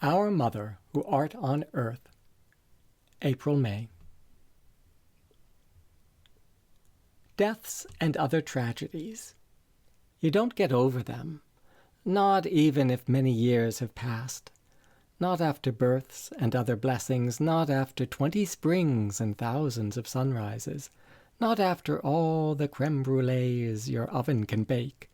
Our Mother, who art on earth. April-Mei. Deaths and other tragedies. You don't get over them, not even if many years have passed. Not after births and other blessings, not after 20 springs and thousands of sunrises, not after all the creme brulees your oven can bake.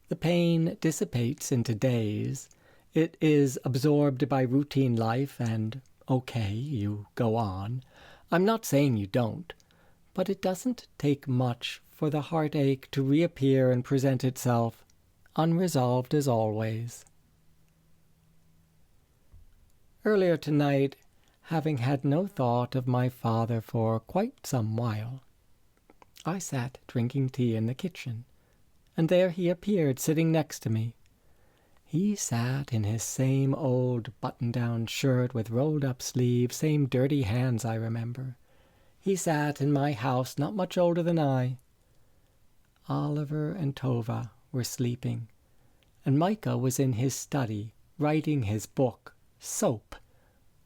The pain dissipates into days. It is absorbed by routine life and, okay, you go on. I'm not saying you don't, but it doesn't take much for the heartache to reappear and present itself, unresolved as always. Earlier tonight, having had no thought of my father for quite some while, I sat drinking tea in the kitchen, and there he appeared sitting next to me. He sat in his same old button-down shirt with rolled-up sleeves, same dirty hands I remember. He sat in my house not much older than I. Oliver and Tova were sleeping, and Micah was in his study, writing his book, Soap,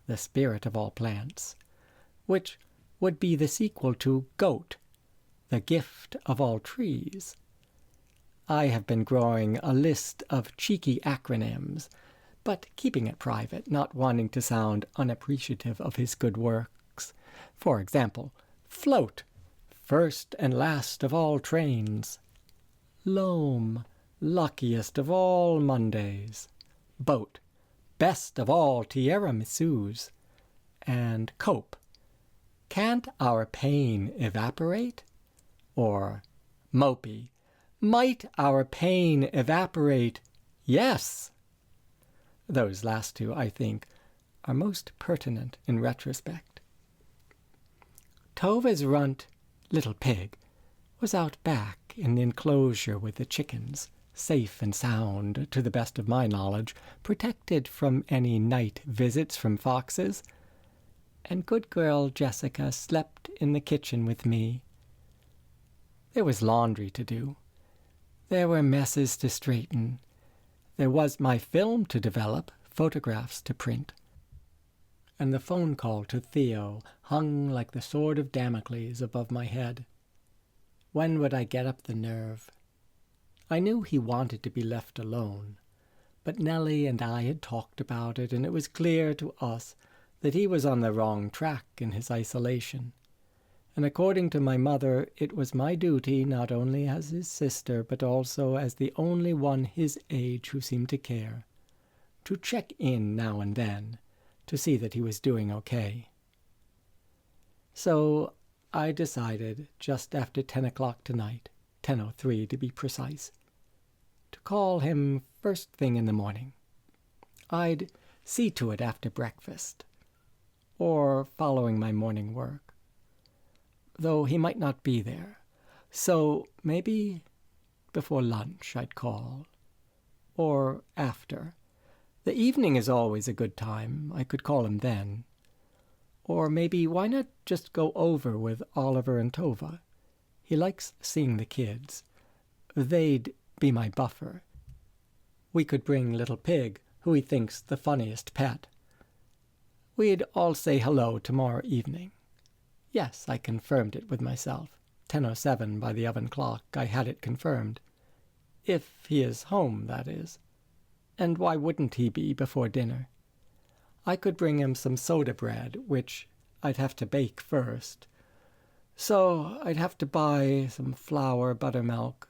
the Spirit of All Plants, which would be the sequel to Goat, the Gift of All Trees. I have been growing a list of cheeky acronyms, but keeping it private, not wanting to sound unappreciative of his good works. For example, Float, first and last of all trains. Loam, luckiest of all Mondays. Boat, best of all tiramisu's. And Cope, can't our pain evaporate? Or Mopey, might our pain evaporate? Yes! Those last two, I think, are most pertinent in retrospect. Tova's runt, little pig, was out back in the enclosure with the chickens, safe and sound, to the best of my knowledge, protected from any night visits from foxes, and good girl Jessica slept in the kitchen with me. There was laundry to do. There were messes to straighten. There was my film to develop, photographs to print. And the phone call to Theo hung like the sword of Damocles above my head. When would I get up the nerve? I knew he wanted to be left alone, but Nellie and I had talked about it, and it was clear to us that he was on the wrong track in his isolation. And according to my mother, it was my duty, not only as his sister, but also as the only one his age who seemed to care, to check in now and then, to see that he was doing okay. So I decided, just after 10 o'clock tonight, 10:03 to be precise, to call him first thing in the morning. I'd see to it after breakfast, or following my morning work, though he might not be there. So maybe before lunch I'd call, or after. The evening is always a good time. I could call him then. Or maybe why not just go over with Oliver and Tova? He likes seeing the kids. They'd be my buffer. We could bring little Pig, who he thinks the funniest pet. We'd all say hello tomorrow evening. Yes, I confirmed it with myself. 10:07 by the oven clock, I had it confirmed. If he is home, that is. And why wouldn't he be before dinner? I could bring him some soda bread, which I'd have to bake first. So I'd have to buy some flour, buttermilk.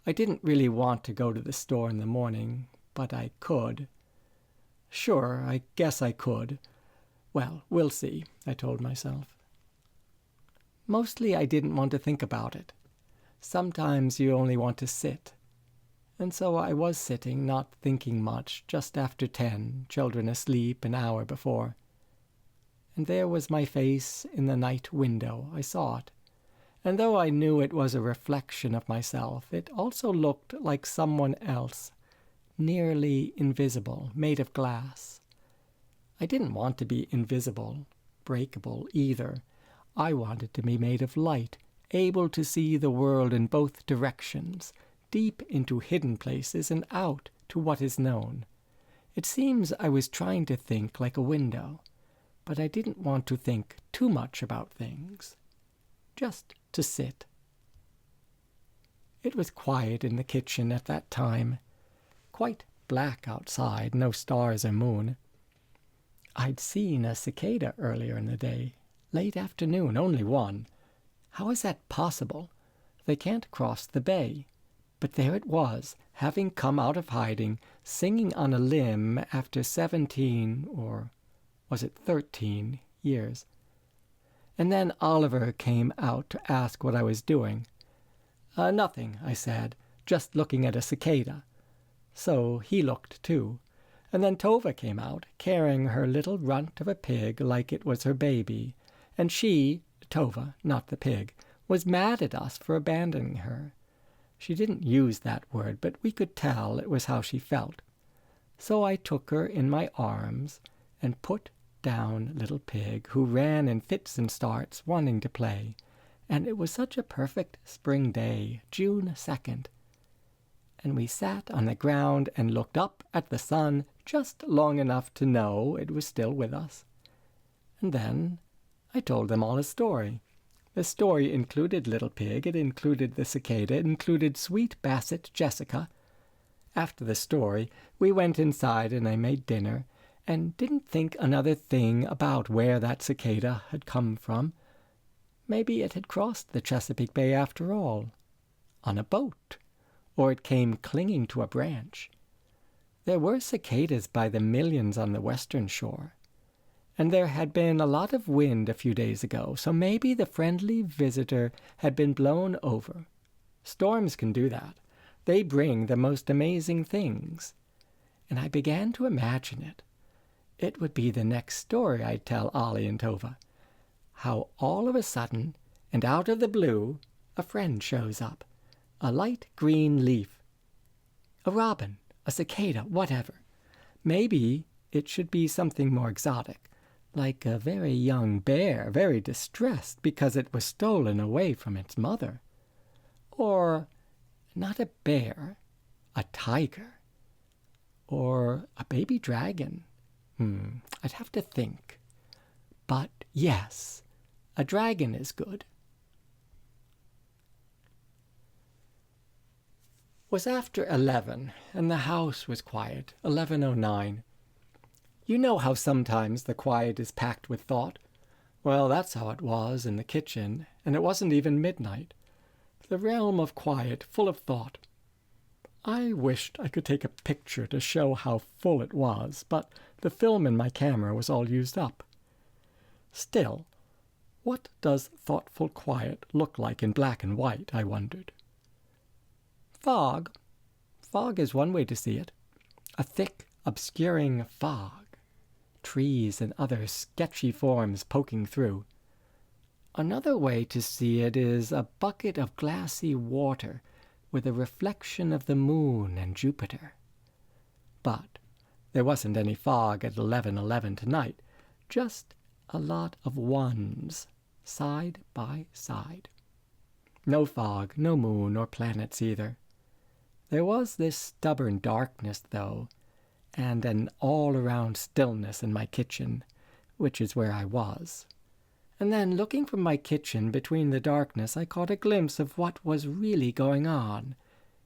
I didn't really want to go to the store in the morning, but I could. Sure, I guess I could. Well, we'll see, I told myself. Mostly I didn't want to think about it. Sometimes you only want to sit. And so I was sitting, not thinking much, just after 10, children asleep an hour before. And there was my face in the night window. I saw it. And though I knew it was a reflection of myself, it also looked like someone else, nearly invisible, made of glass. I didn't want to be invisible, breakable either. I wanted to be made of light, able to see the world in both directions, deep into hidden places and out to what is known. It seems I was trying to think like a window, but I didn't want to think too much about things. Just to sit. It was quiet in the kitchen at that time. Quite black outside, no stars or moon. I'd seen a cicada earlier in the day. Late afternoon, only one. How is that possible? They can't cross the bay. But there it was, having come out of hiding, singing on a limb after 17, or was it 13, years. And then Oliver came out to ask what I was doing. Nothing, I said, just looking at a cicada. So he looked too. And then Tova came out, carrying her little runt of a pig like it was her baby. And she, Tova, not the pig, was mad at us for abandoning her. She didn't use that word, but we could tell it was how she felt. So I took her in my arms and put down little pig, who ran in fits and starts, wanting to play. And it was such a perfect spring day, June 2nd. And we sat on the ground and looked up at the sun just long enough to know it was still with us. And then I told them all a story. The story included Little Pig, it included the cicada, it included sweet Basset Jessica. After the story, we went inside and I made dinner, and didn't think another thing about where that cicada had come from. Maybe it had crossed the Chesapeake Bay after all, on a boat, or it came clinging to a branch. There were cicadas by the millions on the western shore. And there had been a lot of wind a few days ago, so maybe the friendly visitor had been blown over. Storms can do that. They bring the most amazing things. And I began to imagine it. It would be the next story I'd tell Ollie and Tova. How all of a sudden, and out of the blue, a friend shows up. A light green leaf. A robin, a cicada, whatever. Maybe it should be something more exotic. Like a very young bear, very distressed because it was stolen away from its mother. Or not a bear, a tiger. Or a baby dragon. I'd have to think. But yes, a dragon is good. It was after 11, and the house was quiet, 11:09. You know how sometimes the quiet is packed with thought? Well, that's how it was in the kitchen, and it wasn't even midnight. The realm of quiet, full of thought. I wished I could take a picture to show how full it was, but the film in my camera was all used up. Still, what does thoughtful quiet look like in black and white, I wondered. Fog. Fog is one way to see it. A thick, obscuring fog. Trees and other sketchy forms poking through. Another way to see it is a bucket of glassy water with a reflection of the moon and Jupiter. But there wasn't any fog at 11:11 tonight, just a lot of ones, side by side. No fog, no moon or planets either. There was this stubborn darkness, though, and an all-around stillness in my kitchen, which is where I was. And then, looking from my kitchen between the darkness, I caught a glimpse of what was really going on.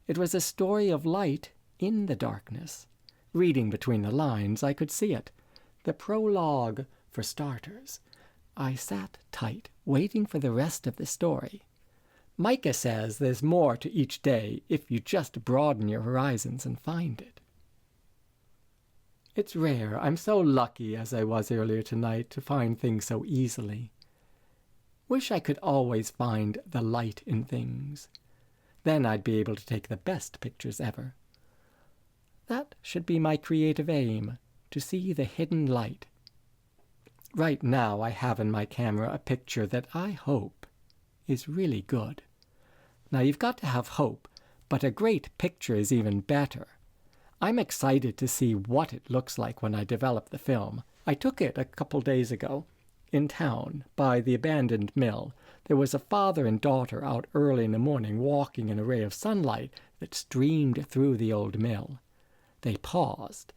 It was a story of light in the darkness. Reading between the lines, I could see it. The prologue, for starters. I sat tight, waiting for the rest of the story. Micah says there's more to each day if you just broaden your horizons and find it. It's rare. I'm so lucky, as I was earlier tonight, to find things so easily. Wish I could always find the light in things. Then I'd be able to take the best pictures ever. That should be my creative aim, to see the hidden light. Right now I have in my camera a picture that I hope is really good. Now you've got to have hope, but a great picture is even better. I'm excited to see what it looks like when I develop the film. I took it a couple days ago in town by the abandoned mill. There was a father and daughter out early in the morning walking in a ray of sunlight that streamed through the old mill. They paused.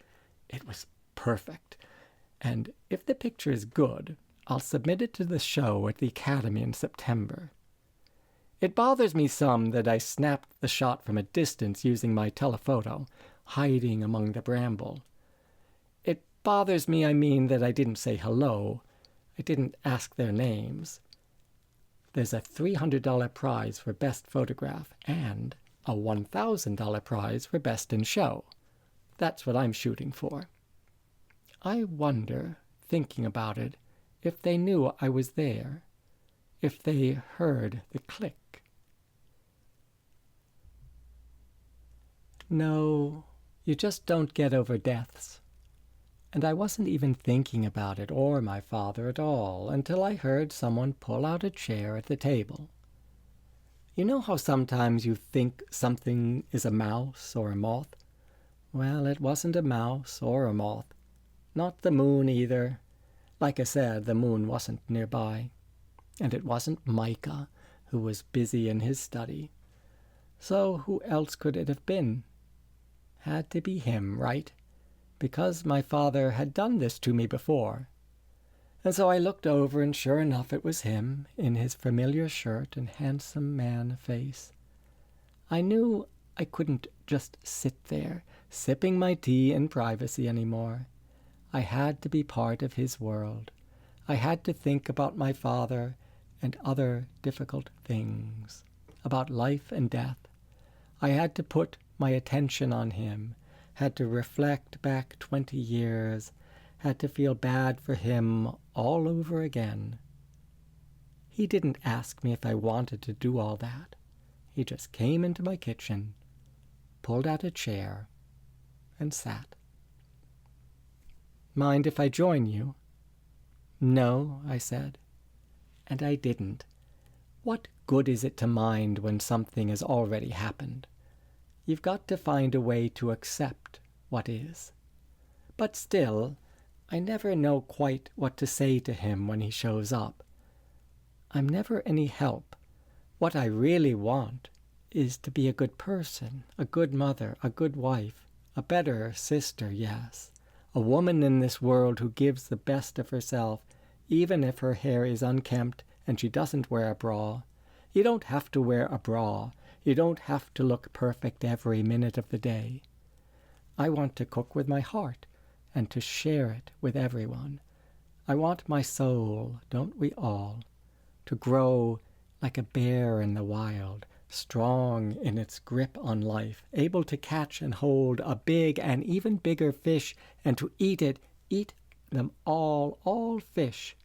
It was perfect, and if the picture is good, I'll submit it to the show at the Academy in September. It bothers me some that I snapped the shot from a distance using my telephoto, hiding among the bramble. It bothers me, I mean, that I didn't say hello. I didn't ask their names. There's a $300 prize for best photograph and a $1,000 prize for best in show. That's what I'm shooting for. I wonder, thinking about it, if they knew I was there, if they heard the click. No, you just don't get over deaths. And I wasn't even thinking about it or my father at all until I heard someone pull out a chair at the table. You know how sometimes you think something is a mouse or a moth? Well, it wasn't a mouse or a moth. Not the moon either. Like I said, the moon wasn't nearby. And it wasn't Micah, who was busy in his study. So who else could it have been? Had to be him, right? Because my father had done this to me before. And so I looked over, and sure enough it was him, in his familiar shirt and handsome man face. I knew I couldn't just sit there, sipping my tea in privacy anymore. I had to be part of his world. I had to think about my father and other difficult things, about life and death. I had to put my attention on him, had to reflect back 20 years, had to feel bad for him all over again. He didn't ask me if I wanted to do all that. He just came into my kitchen, pulled out a chair, and sat. Mind if I join you? No, I said. And I didn't. What good is it to mind when something has already happened? You've got to find a way to accept what is. But still, I never know quite what to say to him when he shows up. I'm never any help. What I really want is to be a good person, a good mother, a good wife, a better sister, yes. A woman in this world who gives the best of herself, even if her hair is unkempt and she doesn't wear a bra. You don't have to wear a bra. You don't have to look perfect every minute of the day. I want to cook with my heart and to share it with everyone. I want my soul, don't we all, to grow like a bear in the wild, strong in its grip on life, able to catch and hold a big and even bigger fish and to eat them all fish,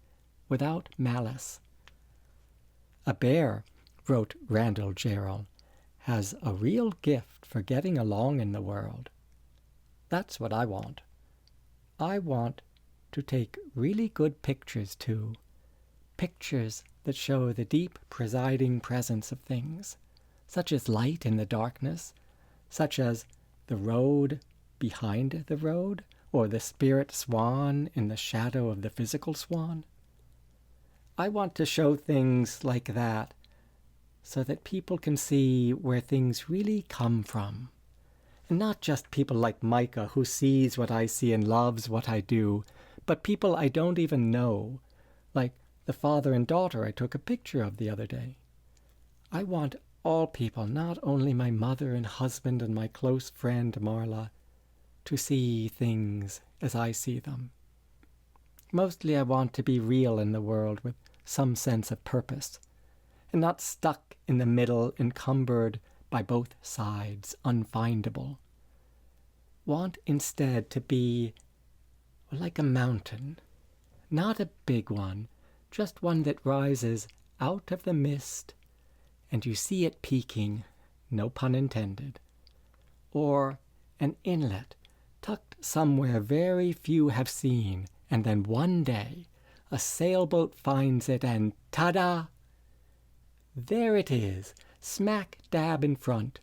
without malice. A bear, wrote Randall Jarrell, has a real gift for getting along in the world. That's what I want. I want to take really good pictures, too. Pictures that show the deep presiding presence of things, such as light in the darkness, such as the road behind the road, or the spirit swan in the shadow of the physical swan. I want to show things like that so that people can see where things really come from. And not just people like Micah, who sees what I see and loves what I do, but people I don't even know, like the father and daughter I took a picture of the other day. I want all people, not only my mother and husband and my close friend Marla, to see things as I see them. Mostly I want to be real in the world with some sense of purpose, and not stuck in the middle, encumbered by both sides, unfindable. Want instead to be like a mountain, not a big one, just one that rises out of the mist, and you see it peaking, no pun intended. Or an inlet tucked somewhere very few have seen, and then one day a sailboat finds it, and ta-da! There it is, smack dab in front.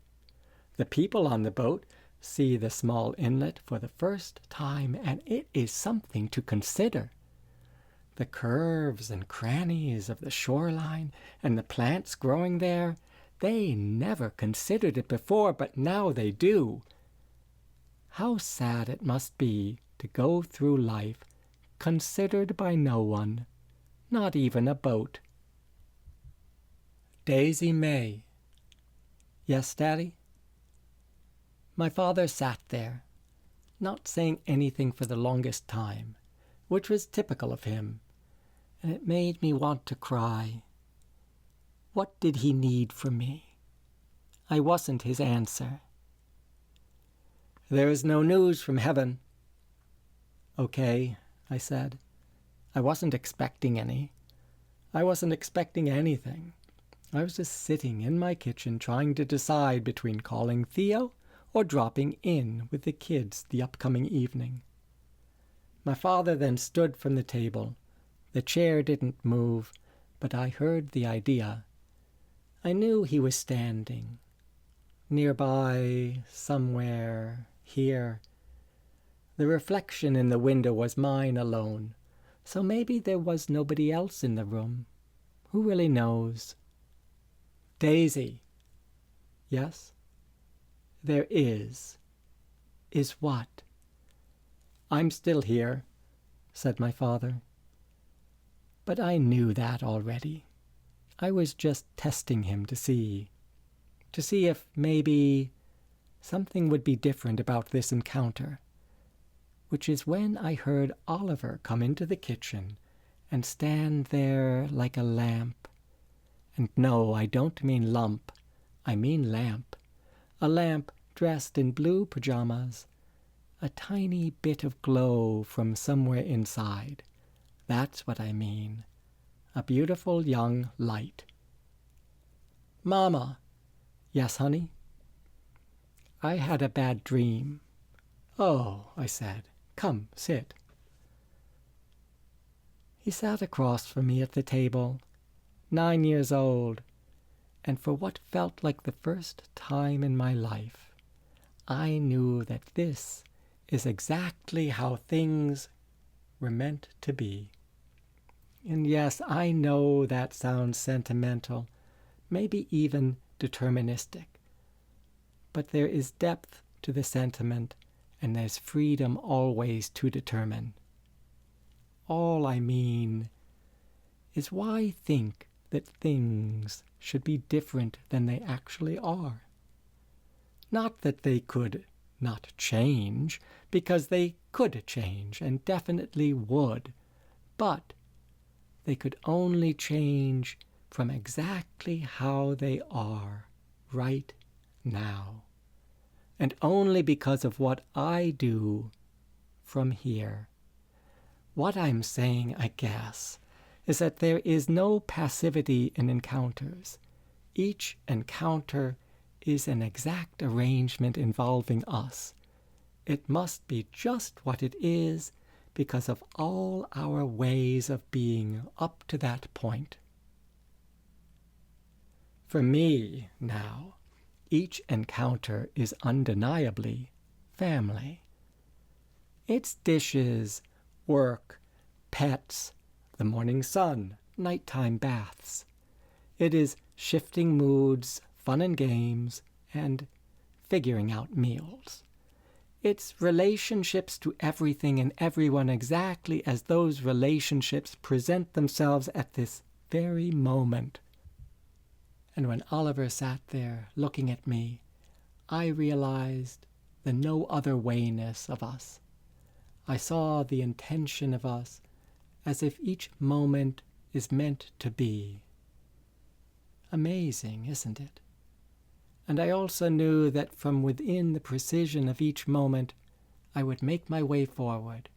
The people on the boat see the small inlet for the first time, and it is something to consider. The curves and crannies of the shoreline and the plants growing there, they never considered it before, but now they do. How sad it must be to go through life considered by no one, not even a boat. Daisy May. Yes, Daddy? My father sat there, not saying anything for the longest time, which was typical of him, and it made me want to cry. What did he need from me? I wasn't his answer. There is no news from heaven. Okay, I said. I wasn't expecting any. I wasn't expecting anything. I was just sitting in my kitchen trying to decide between calling Theo or dropping in with the kids the upcoming evening. My father then stood from the table. The chair didn't move, but I heard the idea. I knew he was standing. Nearby, somewhere, here. The reflection in the window was mine alone, so maybe there was nobody else in the room. Who really knows? Daisy. Yes? There is. Is what? I'm still here, said my father. But I knew that already. I was just testing him to see if maybe something would be different about this encounter, which is when I heard Oliver come into the kitchen and stand there like a lamp. And no, I don't mean lump, I mean lamp. A lamp dressed in blue pajamas, a tiny bit of glow from somewhere inside. That's what I mean. A beautiful young light. Mama. Yes, honey? I had a bad dream. Oh, I said. Come, sit. He sat across from me at the table, 9 years old, and for what felt like the first time in my life, I knew that this is exactly how things were meant to be. And yes, I know that sounds sentimental, maybe even deterministic. But there is depth to the sentiment, and there's freedom always to determine. All I mean is why think that things should be different than they actually are? Not that they could not change, because they could change and definitely would, but they could only change from exactly how they are right now, and only because of what I do from here. What I'm saying, I guess, is that there is no passivity in encounters. Each encounter is an exact arrangement involving us. It must be just what it is because of all our ways of being up to that point. For me, now, each encounter is undeniably family. It's dishes, work, pets, the morning sun, nighttime baths. It is shifting moods, fun and games, and figuring out meals. It's relationships to everything and everyone exactly as those relationships present themselves at this very moment. And when Oliver sat there looking at me, I realized the no other wayness of us. I saw the intention of us as if each moment is meant to be. Amazing, isn't it? And I also knew that from within the precision of each moment, I would make my way forward.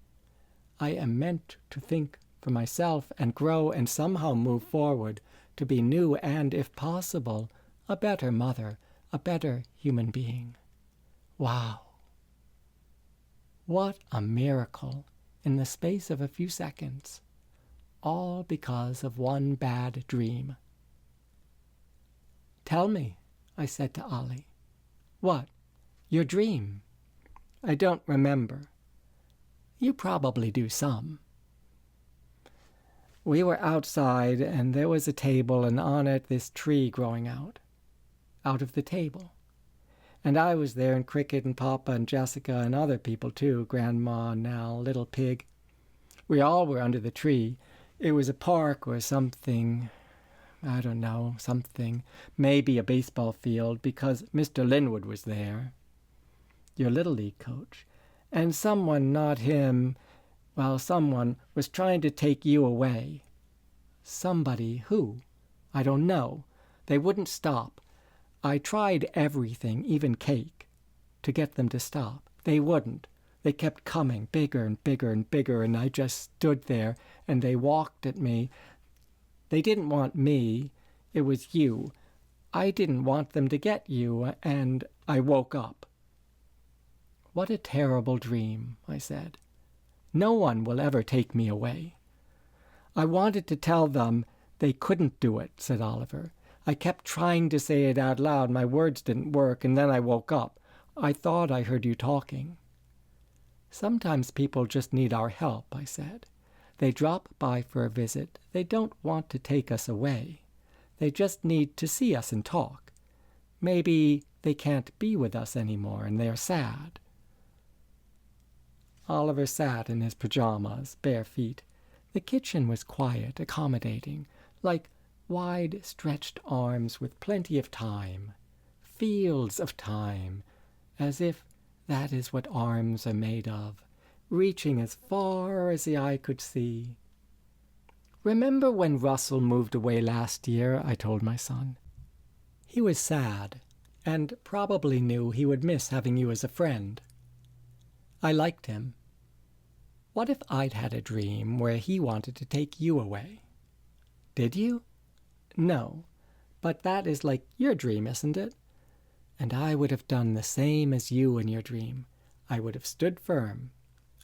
I am meant to think for myself and grow and somehow move forward to be new and, if possible, a better mother, a better human being. Wow! What a miracle in the space of a few seconds, all because of one bad dream. Tell me, I said to Ollie. What? Your dream? I don't remember. You probably do some. We were outside, and there was a table, and on it this tree growing out of the table. And I was there, and Cricket and Papa and Jessica and other people too, Grandma, Nell, Little Pig. We all were under the tree. It was a park or something. I don't know, something. Maybe a baseball field, because Mr. Linwood was there, your Little League coach. And someone, not him, well, someone was trying to take you away. Somebody who? I don't know. They wouldn't stop. I tried everything, even cake, to get them to stop. They wouldn't. They kept coming, bigger and bigger and bigger, and I just stood there, and they walked at me. They didn't want me. It was you. I didn't want them to get you, and I woke up. What a terrible dream, I said. No one will ever take me away. I wanted to tell them they couldn't do it, said Oliver. I kept trying to say it out loud. My words didn't work, and then I woke up. I thought I heard you talking. Sometimes people just need our help, I said. They drop by for a visit. They don't want to take us away. They just need to see us and talk. Maybe they can't be with us anymore, and they're sad. Oliver sat in his pajamas, bare feet. The kitchen was quiet, accommodating, like wide-stretched arms with plenty of time, fields of time, as if that is what arms are made of, reaching as far as the eye could see. Remember when Russell moved away last year, I told my son. He was sad, and probably knew he would miss having you as a friend. I liked him. What if I'd had a dream where he wanted to take you away? Did you? No, but that is like your dream, isn't it? And I would have done the same as you in your dream. I would have stood firm.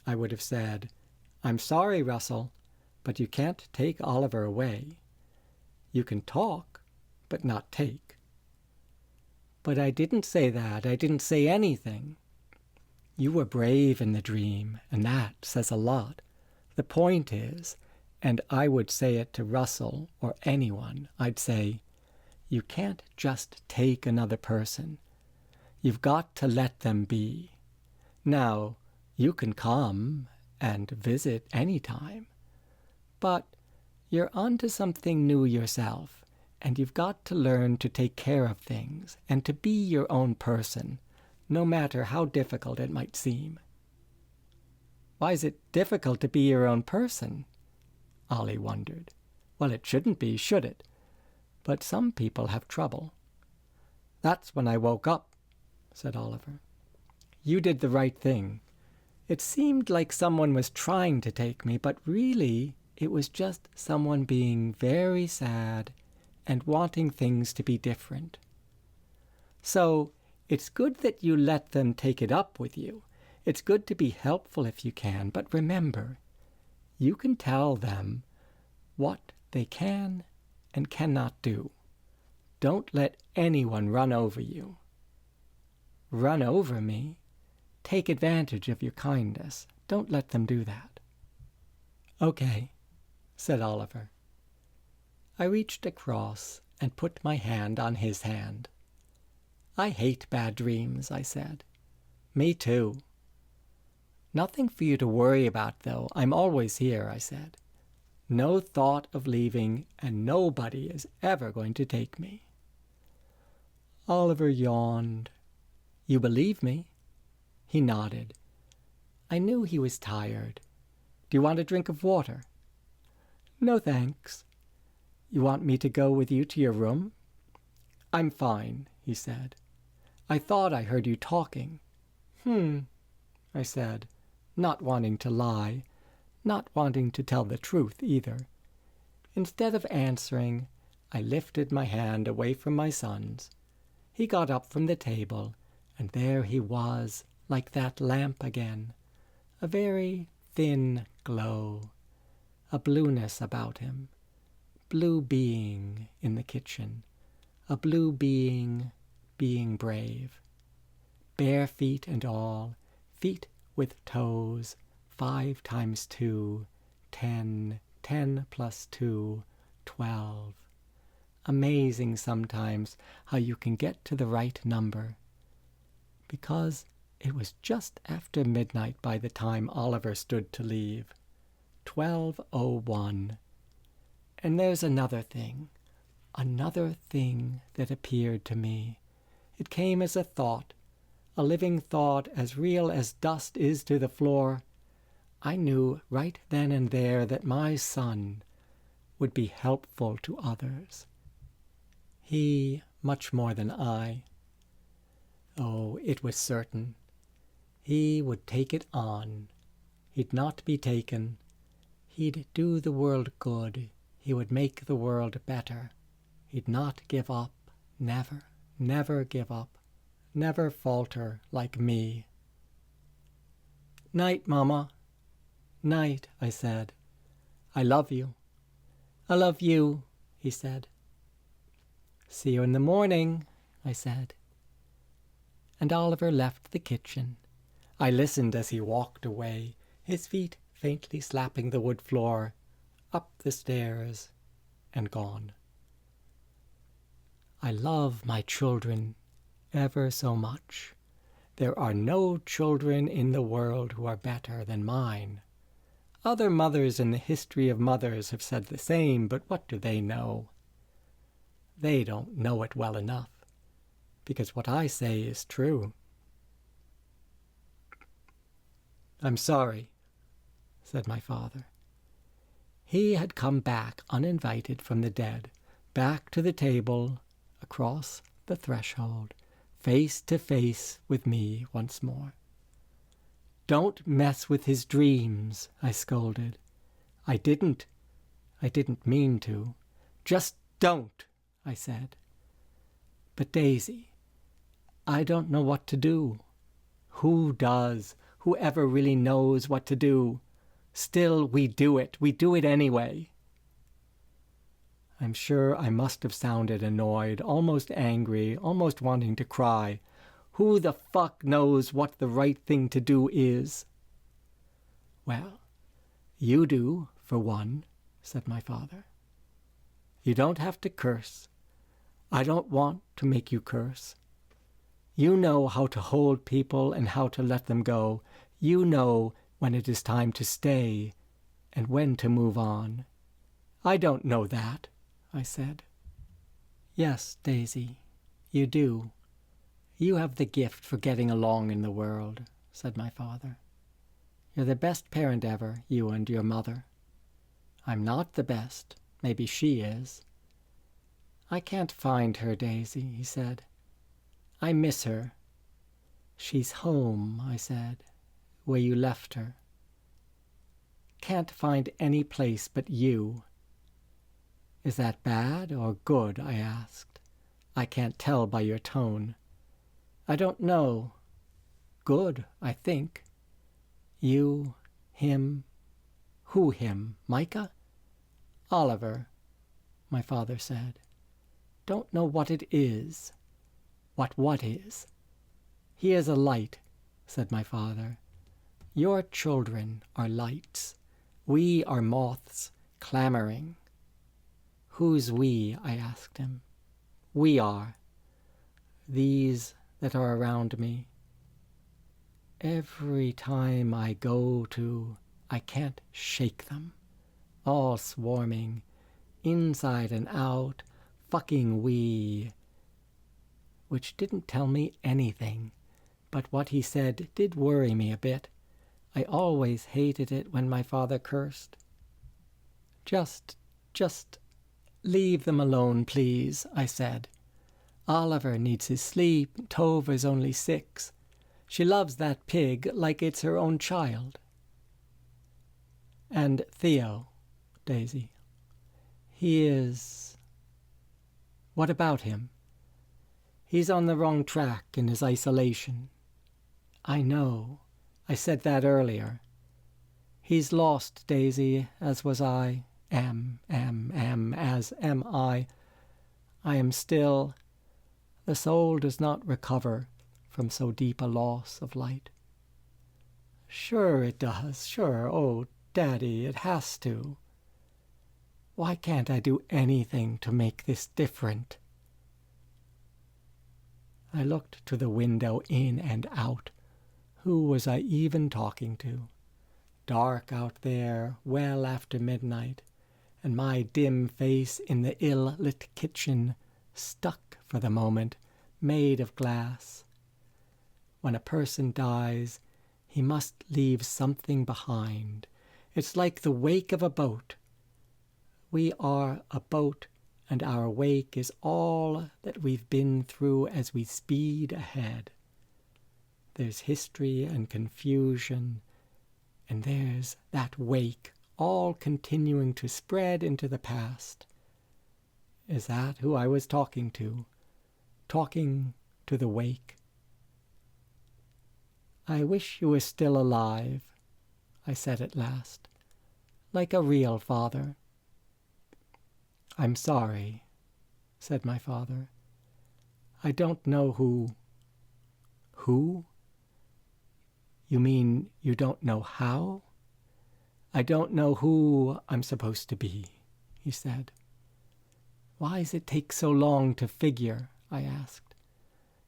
I would have said, I'm sorry, Russell, but you can't take Oliver away. You can talk, but not take. But I didn't say that. I didn't say anything. You were brave in the dream, and that says a lot. The point is, and I would say it to Russell or anyone, I'd say, you can't just take another person. You've got to let them be. Now, you can come and visit any time, but you're onto something new yourself, and you've got to learn to take care of things and to be your own person, no matter how difficult it might seem. Why is it difficult to be your own person? Ollie wondered. Well, it shouldn't be, should it? But some people have trouble. That's when I woke up, said Oliver. You did the right thing. It seemed like someone was trying to take me, but really it was just someone being very sad and wanting things to be different. So it's good that you let them take it up with you. It's good to be helpful if you can, but remember, you can tell them what they can and cannot do. Don't let anyone run over you. Run over me? Take advantage of your kindness. Don't let them do that. Okay, said Oliver. I reached across and put my hand on his hand. I hate bad dreams, I said. Me too. Nothing for you to worry about, though. I'm always here, I said. No thought of leaving, and nobody is ever going to take me. Oliver yawned. You believe me? He nodded. I knew he was tired. Do you want a drink of water? No, thanks. You want me to go with you to your room? I'm fine, he said. I thought I heard you talking. I said, not wanting to lie, not wanting to tell the truth either. Instead of answering, I lifted my hand away from my son's. He got up from the table, and there he was, like that lamp again, a very thin glow, a blueness about him, blue being in the kitchen, a blue being brave. Bare feet and all, feet with toes, 5 times 2, 10, 10 plus 2, 12. Amazing sometimes how you can get to the right number. because it was just after midnight by the time Oliver stood to leave. 12:01. And there's another thing that appeared to me. It came as a thought, a living thought as real as dust is to the floor. I knew right then and there that my son would be helpful to others. He much more than I. Oh, it was certain. He would take it on. He'd not be taken. He'd do the world good. He would make the world better. He'd not give up. Never, never give up. Never falter like me. "Night, Mama." "Night," I said. "I love you." "I love you," he said. "See you in the morning," I said. And Oliver left the kitchen. I listened as he walked away, his feet faintly slapping the wood floor, up the stairs, and gone. I love my children ever so much. There are no children in the world who are better than mine. Other mothers in the history of mothers have said the same, but what do they know? They don't know it well enough, because what I say is true. "I'm sorry," said my father. He had come back uninvited from the dead, back to the table, across the threshold, face to face with me once more. "Don't mess with his dreams," I scolded. I didn't mean to. "Just don't," I said. "But Daisy, I don't know what to do." Who does? Who ever really knows what to do? Still, we do it. We do it anyway. I'm sure I must have sounded annoyed, almost angry, almost wanting to cry. Who the fuck knows what the right thing to do is? "Well, you do, for one," said my father. "You don't have to curse. I don't want to make you curse. You know how to hold people and how to let them go. You know when it is time to stay and when to move on. I don't know that," I said. "Yes, Daisy, you do. You have the gift for getting along in the world," said my father. "You're the best parent ever, you and your mother. I'm not the best. Maybe she is." "I can't find her, Daisy," he said. "I miss her." "She's home," I said, "where you left her." "Can't find any place but you." "Is that bad or good?" I asked. "I can't tell by your tone." "I don't know. Good, I think. You, him." "Who him? Micah?" "Oliver," my father said. "Don't know what it is." What is?" "He is a light," said my father. "Your children are lights. We are moths, clamoring." "Who's we?" I asked him. "We are. These that are around me. Every time I go to, I can't shake them. All swarming, inside and out, fucking we." Which didn't tell me anything, but what he said did worry me a bit. I always hated it when my father cursed. Just leave them alone, please," I said. "Oliver needs his sleep. Tove is only 6. She loves that pig like it's her own child." "And Theo, Daisy, he is... what about him?" "He's on the wrong track in his isolation." "I know. I said that earlier." "He's lost, Daisy, as was I. As am I. I am still. The soul does not recover from so deep a loss of light." "Sure it does, sure. Oh, Daddy, it has to. Why can't I do anything to make this different?" I looked to the window in and out. Who was I even talking to? Dark out there, well after midnight, and my dim face in the ill-lit kitchen, stuck for the moment, made of glass. When a person dies, he must leave something behind. It's like the wake of a boat. We are a boat, and our wake is all that we've been through as we speed ahead. There's history and confusion, and there's that wake, all continuing to spread into the past. Is that who I was talking to? Talking to the wake? I wish you were still alive, I said at last, like a real father. I'm sorry, said my father. I don't know who. Who? You mean you don't know how? I don't know who I'm supposed to be, he said. Why does it take so long to figure? I asked.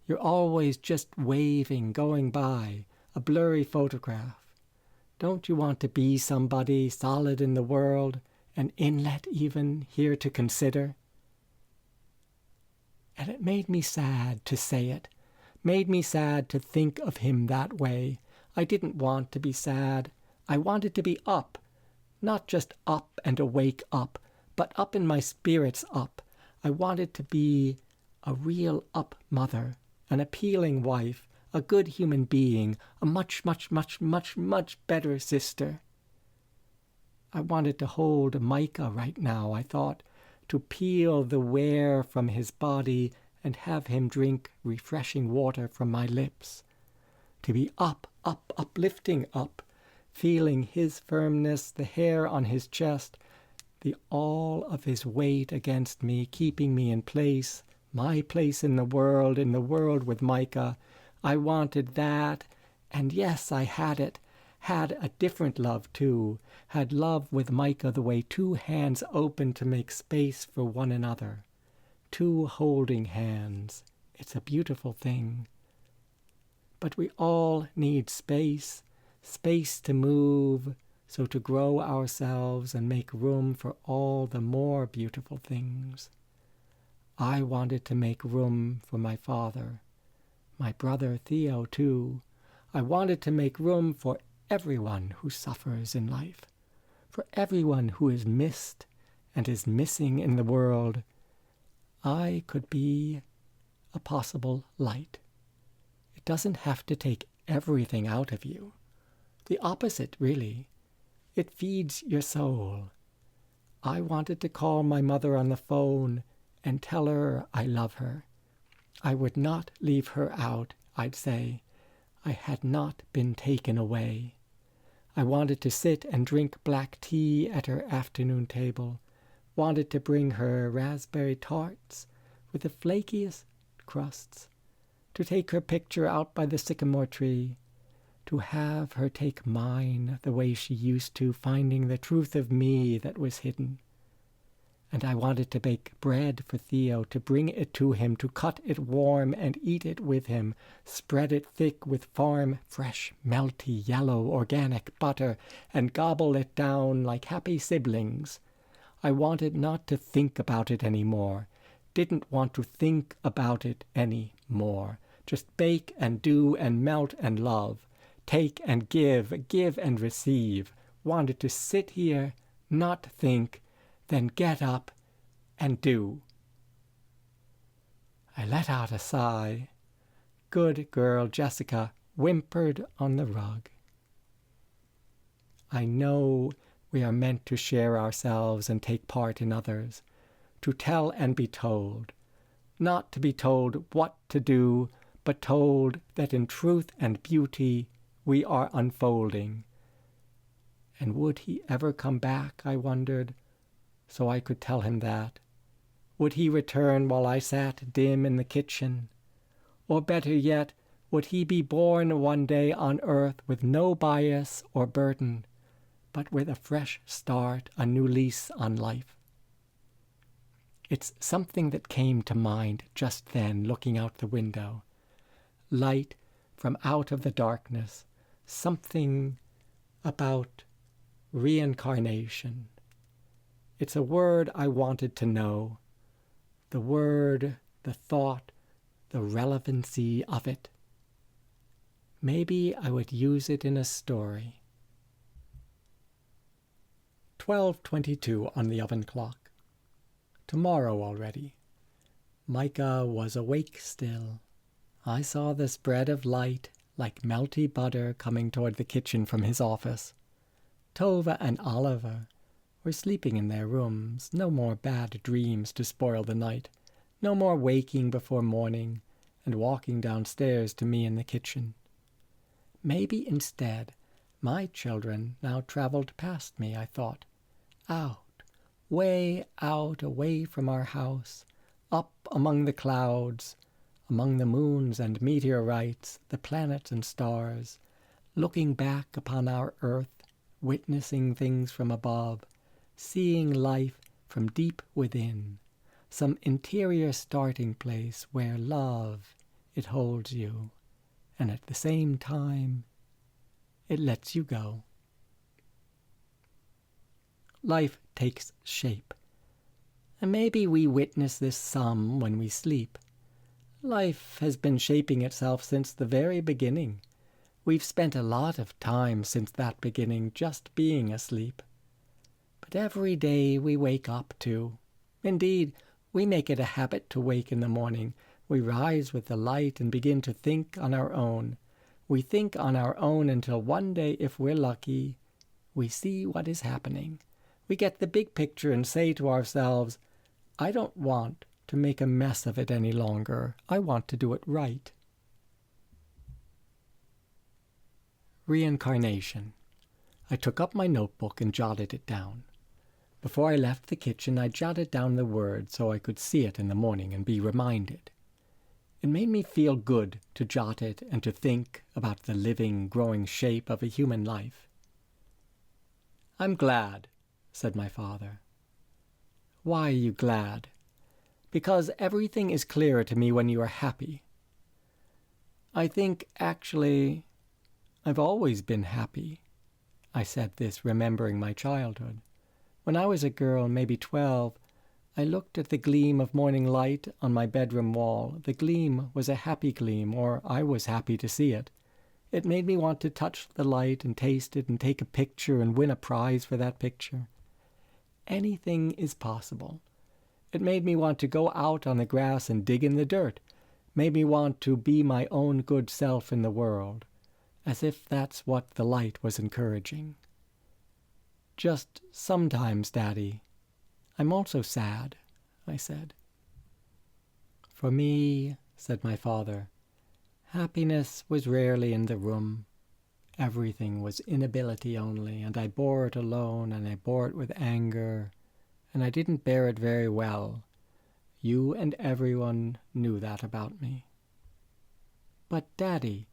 You're always just waving, going by, a blurry photograph. Don't you want to be somebody solid in the world, an inlet even, here to consider? And it made me sad to say it, made me sad to think of him that way. I didn't want to be sad. I wanted to be up, not just up and awake up, but up in my spirits up. I wanted to be a real up mother, an appealing wife, a good human being, a much, much, much, much, much better sister. I wanted to hold Micah right now, I thought, to peel the wear from his body and have him drink refreshing water from my lips. To be up, uplifting up, feeling his firmness, the hair on his chest, the all of his weight against me, keeping me in place, my place in the world with Micah. I wanted that, and yes, I had it. Had a different love, too. Had love with Micah the way two hands open to make space for one another. Two holding hands. It's a beautiful thing. But we all need space, space to move, so to grow ourselves and make room for all the more beautiful things. I wanted to make room for my father, my brother Theo, too. I wanted to make room for everyone who suffers in life, for everyone who is missed and is missing in the world. I could be a possible light. It doesn't have to take everything out of you. The opposite, really. It feeds your soul. I wanted to call my mother on the phone and tell her I love her. I would not leave her out, I'd say. I had not been taken away. I wanted to sit and drink black tea at her afternoon table, wanted to bring her raspberry tarts with the flakiest crusts, to take her picture out by the sycamore tree, to have her take mine the way she used to, finding the truth of me that was hidden. And I wanted to bake bread for Theo, to bring it to him, to cut it warm and eat it with him, spread it thick with farm, fresh, melty, yellow, organic butter, and gobble it down like happy siblings. I wanted not to think about it any more. Didn't want to think about it any more. Just bake and do and melt and love. Take and give and receive. Wanted to sit here, not think, then get up and do. I let out a sigh. Good girl Jessica whimpered on the rug. I know we are meant to share ourselves and take part in others, to tell and be told, not to be told what to do, but told that in truth and beauty we are unfolding. And would he ever come back, I wondered, so I could tell him that? Would he return while I sat dim in the kitchen? Or better yet, would he be born one day on earth with no bias or burden, but with a fresh start, a new lease on life? It's something that came to mind just then, looking out the window. light from out of the darkness, something about reincarnation. It's a word I wanted to know, the word, the thought, the relevancy of it. Maybe I would use it in a story. 12:22 on the oven clock. Tomorrow already. Micah was awake still. I saw the spread of light like melty butter coming toward the kitchen from his office. Tova and Oliver were sleeping in their rooms. No more bad dreams to spoil the night. No more waking before morning and walking downstairs to me in the kitchen. Maybe instead my children now traveled past me, I thought. Out, way out, away from our house, up among the clouds, among the moons and meteorites, the planets and stars, looking back upon our earth, witnessing things from above, seeing life from deep within, some interior starting place where love, it holds you, and at the same time, it lets you go. Life takes shape, and maybe we witness this some when we sleep. Life has been shaping itself since the very beginning. We've spent a lot of time since that beginning just being asleep. But every day we wake up too. Indeed, we make it a habit to wake in the morning. We rise with the light and begin to think on our own. We think on our own until one day, if we're lucky, we see what is happening. We get the big picture and say to ourselves, I don't want to make a mess of it any longer. I want to do it right. Reincarnation. I took up my notebook and jotted it down. Before I left the kitchen, I jotted down the word so I could see it in the morning and be reminded. It made me feel good to jot it and to think about the living, growing shape of a human life. I'm glad, said my father. Why are you glad? Because everything is clearer to me when you are happy. I think, actually, I've always been happy. I said this remembering my childhood. When I was a girl, maybe 12, I looked at the gleam of morning light on my bedroom wall. The gleam was a happy gleam, or I was happy to see it. It made me want to touch the light and taste it and take a picture and win a prize for that picture. Anything is possible. It made me want to go out on the grass and dig in the dirt. Made me want to be my own good self in the world, as if that's what the light was encouraging. Just sometimes, Daddy, I'm also sad, I said. For me, said my father, happiness was rarely in the room. Everything was inability only, and I bore it alone, and I bore it with anger, and I didn't bear it very well. You and everyone knew that about me. But, Daddy,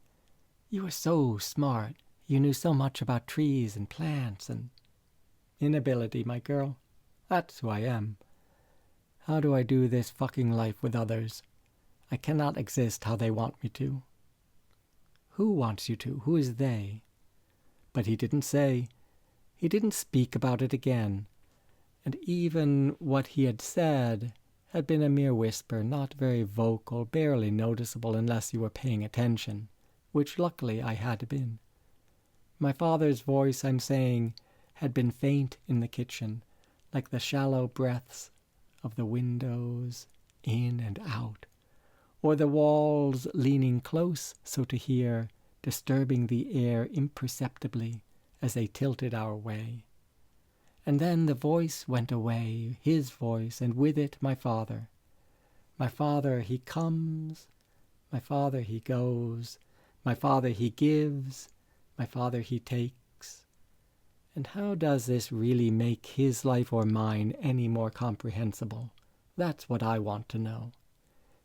you were so smart. You knew so much about trees and plants and inability, my girl. That's who I am. How do I do this fucking life with others? I cannot exist how they want me to. Who wants you to? Who is they? But he didn't say. He didn't speak about it again. And even what he had said had been a mere whisper, not very vocal, barely noticeable unless you were paying attention, which luckily I had been. My father's voice, I'm saying, had been faint in the kitchen, like the shallow breaths of the windows in and out, or the walls leaning close so to hear, disturbing the air imperceptibly as they tilted our way. And then the voice went away, his voice, and with it my father. My father, he comes, my father, he goes, my father, he gives, my father, he takes. And how does this really make his life or mine any more comprehensible? That's what I want to know.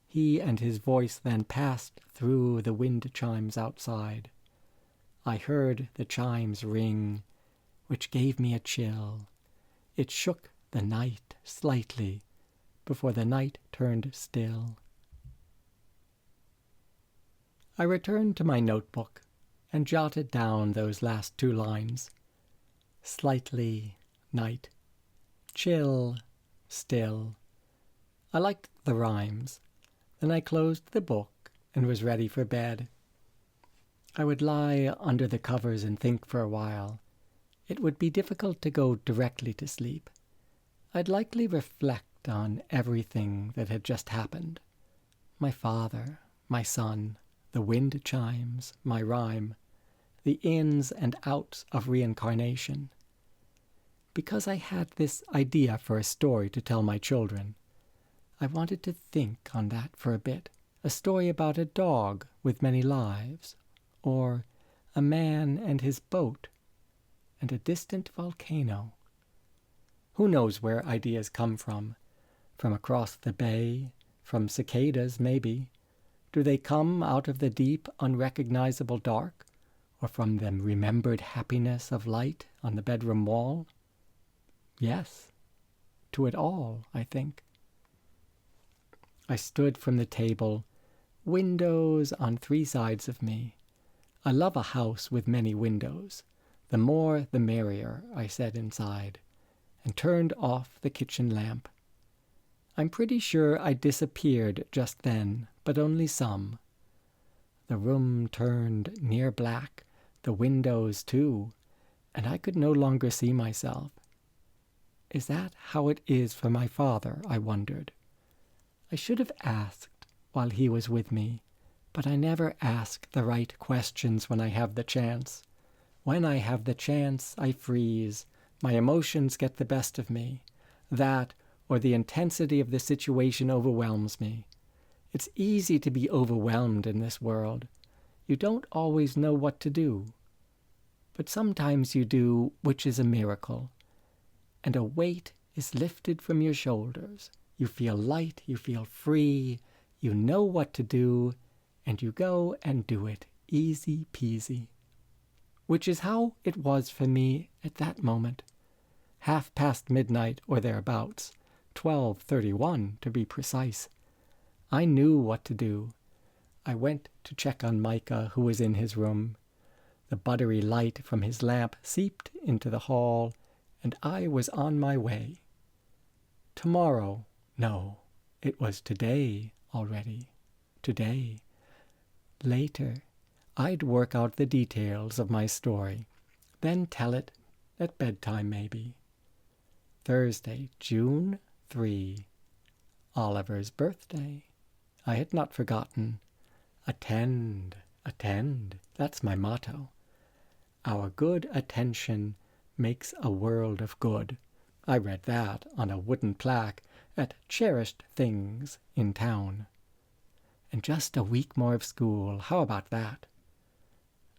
He and his voice then passed through the wind chimes outside. I heard the chimes ring, which gave me a chill. It shook the night slightly before the night turned still. I returned to my notebook and jotted down those last 2 lines. Slightly night, chill, still. I liked the rhymes. Then I closed the book and was ready for bed. I would lie under the covers and think for a while. It would be difficult to go directly to sleep. I'd likely reflect on everything that had just happened. My father, my son, the wind chimes, my rhyme, the ins and outs of reincarnation. Because I had this idea for a story to tell my children, I wanted to think on that for a bit. A story about a dog with many lives, or a man and his boat, and a distant volcano. Who knows where ideas come from? From across the bay? From cicadas, maybe? Do they come out of the deep, unrecognizable dark? Or from the remembered happiness of light on the bedroom wall? Yes, to it all, I think. I stood from the table, windows on 3 sides of me. I love a house with many windows. The more, the merrier, I said inside, and turned off the kitchen lamp. I'm pretty sure I disappeared just then, but only some. The room turned near black, the windows too, and I could no longer see myself. Is that how it is for my father, I wondered. I should have asked while he was with me, but I never ask the right questions when I have the chance. When I have the chance, I freeze. My emotions get the best of me. That, or the intensity of the situation, overwhelms me. It's easy to be overwhelmed in this world. You don't always know what to do. But sometimes you do, which is a miracle. And a weight is lifted from your shoulders. You feel light, you feel free, you know what to do, and you go and do it, easy peasy. Which is how it was for me at that moment. midnight or thereabouts, 12:31 to be precise. I knew what to do. I went to check on Micah, who was in his room. The buttery light from his lamp seeped into the hall, and I was on my way. Tomorrow. No, it was today already. Today. Later, I'd work out the details of my story, then tell it at bedtime maybe. Thursday, June 3. Oliver's birthday. I had not forgotten. Attend, attend. That's my motto. Our good attention makes a world of good. I read that on a wooden plaque at Cherished Things in town. And just a week more of school. How about that?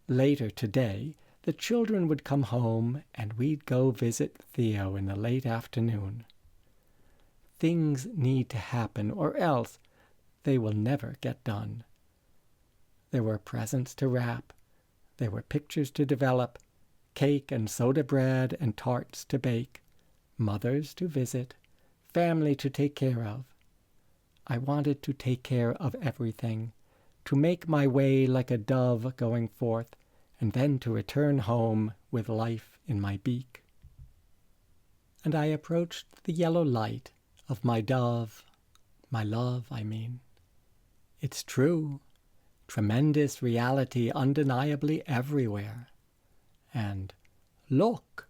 Later today, the children would come home and we'd go visit Theo in the late afternoon. Things need to happen or else they will never get done. There were presents to wrap. There were pictures to develop, cake and soda bread and tarts to bake, mothers to visit, family to take care of. I wanted to take care of everything, to make my way like a dove going forth, and then to return home with life in my beak. And I approached the yellow light of my dove, my love, I mean. It's true, tremendous reality undeniably everywhere. And look,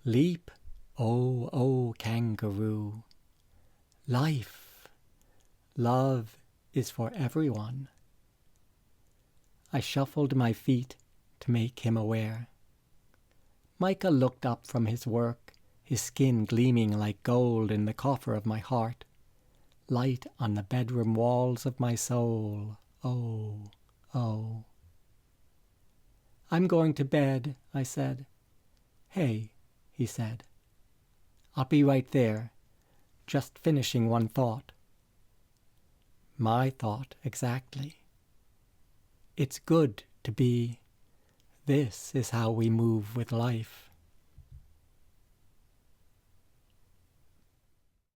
leap, oh, oh, kangaroo. Life, love is for everyone. I shuffled my feet to make him aware. Micah looked up from his work, his skin gleaming like gold in the coffer of my heart. Light on the bedroom walls of my soul. Oh, oh. I'm going to bed, I said. Hey, he said. I'll be right there, just finishing one thought. My thought, exactly. It's good to be. This is how we move with life.